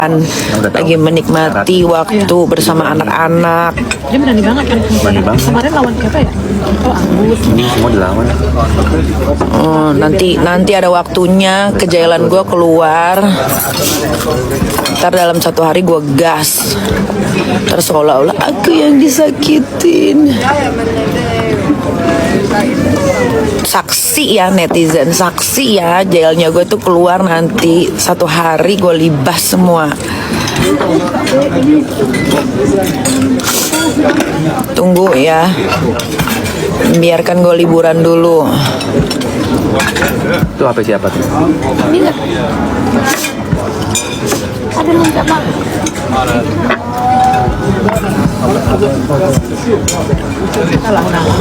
lagi menikmati waktu bersama anak-anak. Dia berani banget kan. Berani banget. Kemarin lawan siapa ya? Oh, Anggus. Ini semua dilawan. Nanti ada waktunya kejailan gue keluar. Ntar dalam 1 hari gue gas. Terus seolah-olah aku yang disakitin. Saksi ya netizen, saksi ya, jailnya gue tuh keluar nanti 1 hari gue libas semua. Tunggu ya, biarkan gue liburan dulu. Itu HP siapa tuh? Ini enggak. Ada minta bang. Salah nama.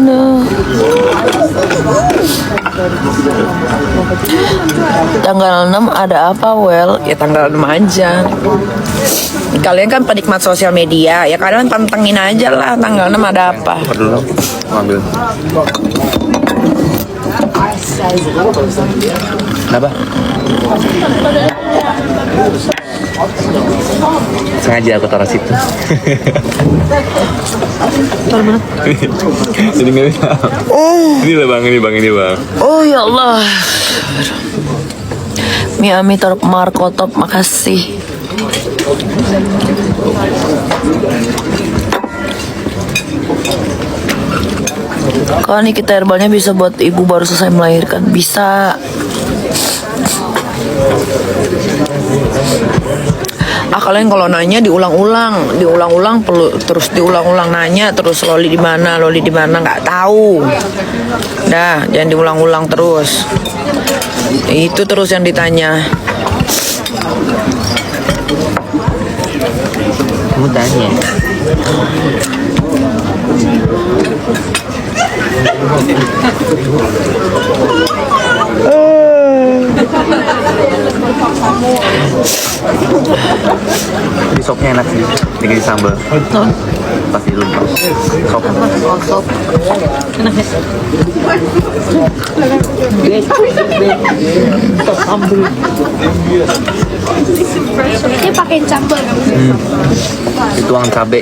No. Tanggal 6 ada apa, Well? Ya tanggal 6 aja. Kalian kan penikmat sosial media, ya kalian pantengin aja lah tanggal 6 ada apa. Perlu ngambil. Kenapa? Sengaja aku taruh situ. Taruh mana? Jadi nggak bisa. Ini lah bang, ini bang. Oh ya Allah. Miami Torp Markotop, makasih. Kalau nih kita herbalnya bisa buat ibu baru selesai melahirkan, bisa. Kalian kalau nanya diulang-ulang perlu terus diulang-ulang nanya terus loli di mana nggak tahu. Dah, jangan diulang-ulang terus. Itu terus yang ditanya. Kamu tanya. Ini sopnya enak sih, dengan sambal. Pasti lupa. Sop. Sop. Enak ya? Sop sambal. Dia pakai campur. Dituang cabe.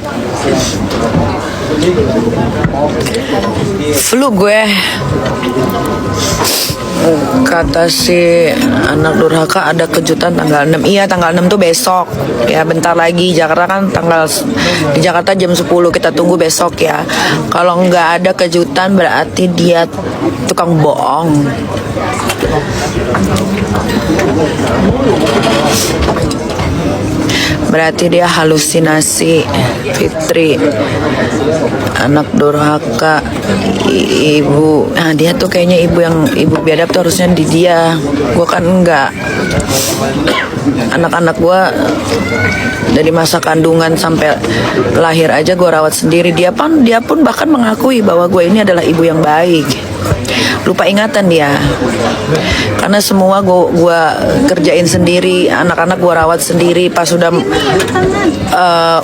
Flu gue. Kata si anak durhaka ada kejutan tanggal 6. Iya, tanggal 6 tuh besok. Ya bentar lagi. Jakarta kan di Jakarta jam 10. Kita tunggu besok ya. Kalau nggak ada kejutan berarti dia tukang bohong. Berarti dia halusinasi. Fitri anak durhaka ibu. Nah dia tuh kayaknya ibu biadab tuh harusnya di dia. Gue kan enggak. Anak-anak gue dari masa kandungan sampai lahir aja gue rawat sendiri. Dia pun bahkan mengakui bahwa gue ini adalah ibu yang baik. Lupa ingatan dia, karena semua gue kerjain sendiri, anak-anak gue rawat sendiri. Pas sudah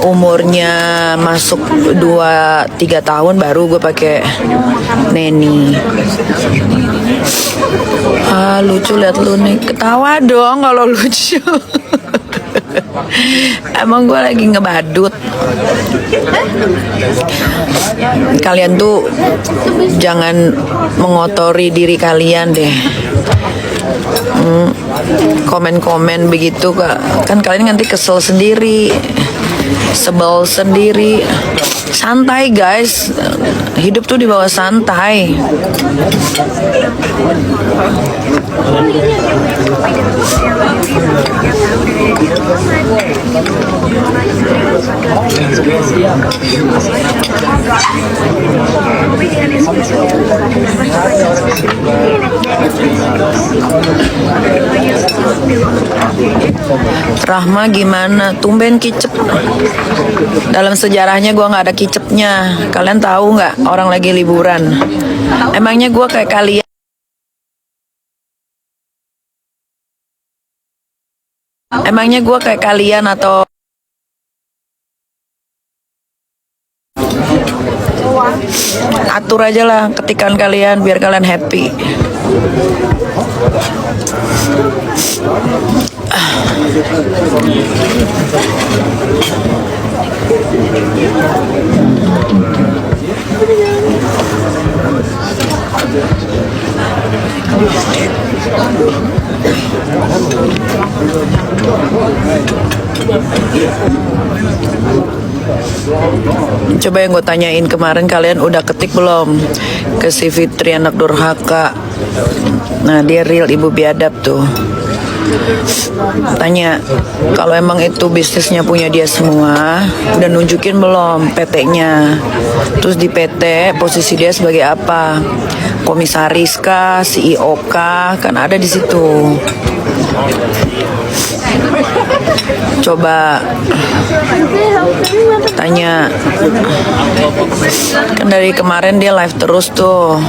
umurnya masuk 2-3 tahun baru gue pakai neni. Lucu, lihat lu nih, ketawa dong kalau lucu. Emang gue lagi ngebadut. Kalian tuh jangan mengotori diri kalian deh. Komen-komen begitu kan kalian nanti kesel sendiri, sebel sendiri. Santai guys, hidup tuh dibawa santai. Rahma gimana? Tumben kicep. Dalam sejarahnya gue nggak ada kicepnya. Kalian tahu nggak? Orang lagi liburan. Emangnya gue kayak kalian? Emangnya gue kayak kalian atau Atur aja lah ketikan kalian biar kalian happy. Coba yang gue tanyain kemarin, kalian udah ketik belum ke si Fitri anak durhaka? Nah, dia real ibu biadab tuh. Tanya, kalau emang itu bisnisnya punya dia semua, udah nunjukin belum PT-nya? Terus di PT posisi dia sebagai apa? Komisaris kah, CEO kah? Kan ada di situ. Coba tanya. Kan dari kemarin dia live terus tuh.